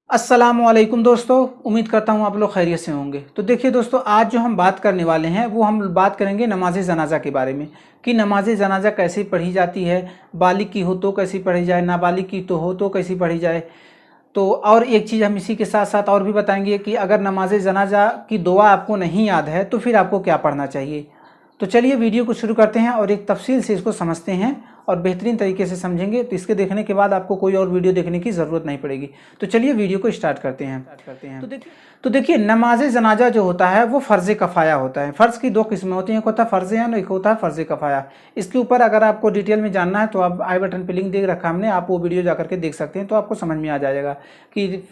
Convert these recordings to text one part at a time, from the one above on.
अस्सलामुअलैकुम दोस्तों, उम्मीद करता हूँ आप लोग खैरियत से होंगे। तो देखिए दोस्तों, आज जो हम बात करने वाले हैं वो हम बात करेंगे नमाज जनाजा के बारे में कि नमाज जनाजा कैसे पढ़ी जाती है, बालिग की हो तो कैसी पढ़ी जाए, नाबालिग की तो हो तो कैसी पढ़ी जाए। तो और एक चीज़ हम इसी के साथ साथ और भी बताएंगे कि अगर नमाज जनाजा की दुआ आपको नहीं याद है तो फिर आपको क्या पढ़ना चाहिए। तो चलिए वीडियो को शुरू करते हैं और एक तफसील से इसको समझते हैं और बेहतरीन तरीके से समझेंगे। तो इसके देखने के बाद आपको कोई और वीडियो देखने की ज़रूरत नहीं पड़ेगी। तो चलिए वीडियो को स्टार्ट करते हैं। तो देखिए नमाज जनाजा जो होता है वो फ़र्ज़ कफ़ाया होता है। फ़र्ज़ की दो किस्में होती हैं, एक होता है फ़र्ज़ ऐन और एक होता है फ़र्ज़ कफ़ाया। इसके ऊपर अगर आपको डिटेल में जानना है तो आप आई बटन पर लिंक दे रखा हमने, आप वो वीडियो जा करके देख सकते हैं। तो आपको समझ में आ जाएगा कि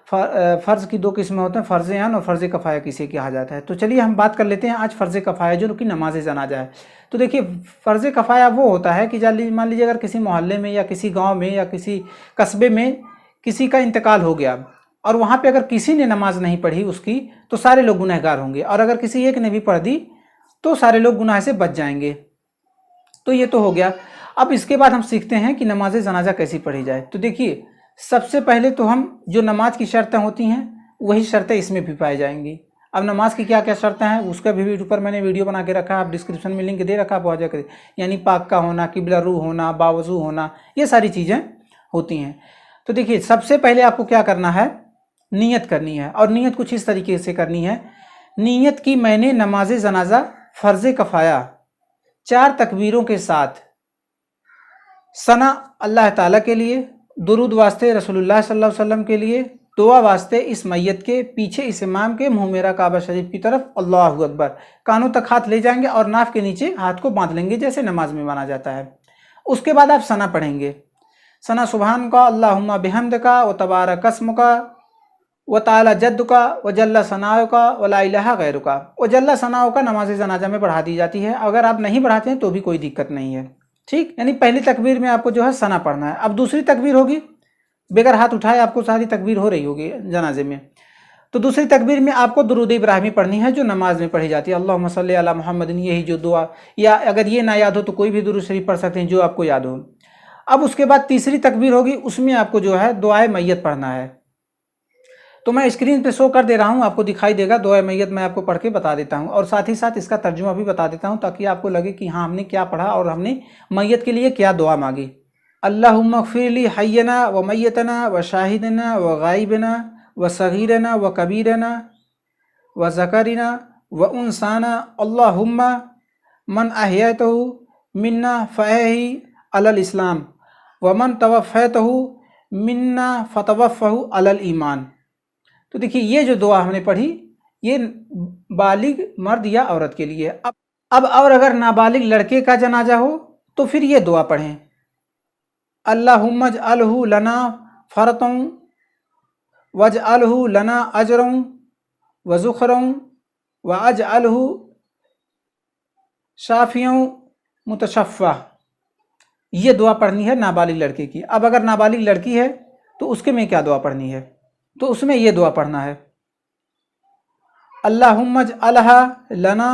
फ़र्ज़ की दो किस्में होते हैं, फ़र्ज़ ऐन और फ़र्ज़ कफ़ाया किसे कहा जाता है। तो चलिए हम बात कर लेते हैं आज फ़र्ज़ कफ़ाया जो कि नमाज जनाजा है। तो देखिए फ़र्ज़ कफ़ाया वो होता है कि मान लीजिए अगर किसी मोहल्ले में या किसी गांव में या किसी कस्बे में किसी का इंतकाल हो गया और वहाँ पे अगर किसी ने नमाज नहीं पढ़ी उसकी तो सारे लोग गुनहगार होंगे, और अगर किसी एक ने भी पढ़ दी तो सारे लोग गुनाह से बच जाएंगे। तो ये तो हो गया। अब इसके बाद हम सीखते हैं कि नमाज जनाजा कैसी पढ़ी जाए। तो देखिए सबसे पहले तो हम जो नमाज की शर्तें होती हैं वही शर्तें इसमें भी पाई जाएंगी। अब नमाज की क्या क्या शर्तें हैं उसका भी ऊपर मैंने वीडियो बना के रखा है, आप डिस्क्रिप्शन में लिंक दे रखा है, बहुत जाकर यानी पाक का होना, किबला रू होना, बावजू होना, ये सारी चीज़ें होती हैं। तो देखिए सबसे पहले आपको क्या करना है, नीयत करनी है। और नीयत कुछ इस तरीके से करनी है, नीयत की मैंने नमाज जनाजा फ़र्ज़ कफ़ाया 4 तकबीरों के साथ सना अल्लाह ताला के लिए, दुरूद वास्ते रसूलुल्लाह सल्लल्लाहु अलैहि वसल्लम के लिए, दुआ वास्ते इस मैयत के, पीछे इस इमाम के, मुँह मेरा काबा शरीफ की तरफ, अल्लाहु अकबर, कानों तक हाथ ले जाएंगे और नाफ के नीचे हाथ को बांध लेंगे जैसे नमाज में माना जाता है। उसके बाद आप सना पढ़ेंगे, सना सुबहान का, अल्लाहुम्मा बिहम्द का, व तबारक अस्म का, व ताला जद्द का, व जल्ला सनाओ का, व ला इलाहा गैरु का। व जल्ला सनाओ का नमाज जनाजा में बढ़ा दी जाती है, अगर आप नहीं बढ़ाते हैं तो भी कोई दिक्कत नहीं है, ठीक। यानी पहली तकबीर में आपको जो है सना पढ़ना है। अब दूसरी तकबीर होगी, बगैर हाथ उठाए आपको सारी तकबीर हो रही होगी जनाजे में। तो दूसरी तकबीर में आपको दुरूद इब्राहिमी पढ़नी है जो नमाज में पढ़ी जाती है, अल्लाहुम्मा सल्ली अला मुहम्मदिन, यही जो दुआ, या अगर ये ना याद हो तो कोई भी दुरूद शरीफ पढ़ सकते हैं जो आपको याद हो। अब उसके बाद तीसरी तकबीर होगी, उसमें आपको जो है दुआए मैयत पढ़ना है। तो मैं स्क्रीन पे शो कर दे रहा हूँ, आपको दिखाई देगा दुआए मैयत, मैं आपको पढ़ के बता देता हूँ और साथ ही साथ इसका तर्जुमा भी बता देता हूँ ताकि आपको लगे कि हाँ हमने क्या पढ़ा और हमने मैयत के लिए क्या दुआ मांगी। अल्लाहुम्मा ग़फ़िरली हय्यना व मय्यतना व शाहिदना व गाइबना व सगीरना व कबीरना व ज़करना व उनसाना, अल्लाहुम्मा मन अहयतहु मिन्ना फ़अहयी अलल इस्लाम व मन तवफ़्फ़यतहु मिन्ना फ़तवफ़्फ़हु अलल ईमान। तो देखिए ये जो दुआ हमने पढ़ी ये बालिग मर्द या औरत के लिए। अब और अगर नाबालिग लड़के का जनाजा हो तो फिर ये दुआ पढ़ें, अल्लाहुम्मा अजअलहु लना फ़रतन वजअलहु लना अजरन व ज़ुख़रन व अजअलहु शाफ़ियन मुतशफ़्फ़ा। ये दुआ पढ़नी है नाबालिग लड़के की। अब अगर नाबालिग लड़की है तो उसके में क्या दुआ पढ़नी है, तो उसमें ये दुआ पढ़ना है, अल्लाहुम्मा अजअलहा लना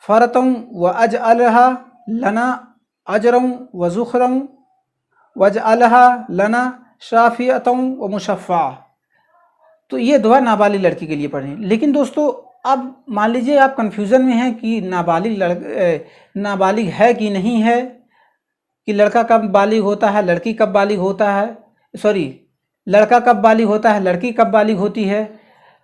फ़रतन व अजअलहा लना अजरन व ज़ुख़रन वजअलहा लना शाफ़ियतन व मुशफ़्फ़ा। तो ये दुआ नाबालिग लड़की के लिए पढ़ें। लेकिन दोस्तों अब मान लीजिए आप कन्फ्यूज़न में हैं कि नाबालिग है कि नहीं है, कि लड़का कब बालिग होता है, लड़की कब बालिग होता है, लड़का कब बालिग होता है, लड़की कब बालिग होती है।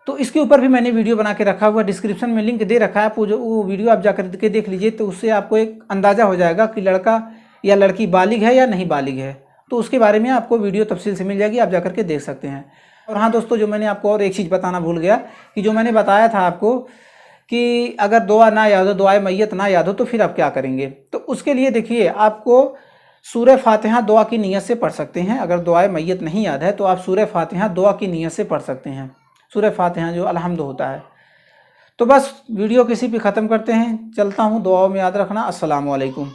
तो इसके ऊपर भी मैंने वीडियो बना के रखा हुआ, डिस्क्रिप्शन में लिंक दे रखा है, आप वो वीडियो आप जा कर के देख लीजिए। तो उससे आपको एक अंदाज़ा हो जाएगा कि लड़का या लड़की बालिग है या नहीं बालिग है। तो उसके बारे में आपको वीडियो तफसील से मिल जाएगी, आप जा कर के देख सकते हैं। और हाँ दोस्तों, जो मैंने आपको और एक चीज़ बताना भूल गया कि जो मैंने बताया था आपको कि अगर दुआ ना याद हो, दुआए मैयत ना याद हो तो फिर आप क्या करेंगे। तो उसके लिए देखिए आपको सूरह फातिहा दुआ की नीयत से पढ़ सकते हैं। अगर दुआए मैयत नहीं याद है तो आप सूरह फातिहा दुआ की नीयत से पढ़ सकते हैं, सूरह फातिहा जो अलहम्द होता है। तो बस वीडियो किसी भी ख़त्म करते हैं, चलता हूँ, दुआओं में याद रखना। अस्सलामु अलैकुम।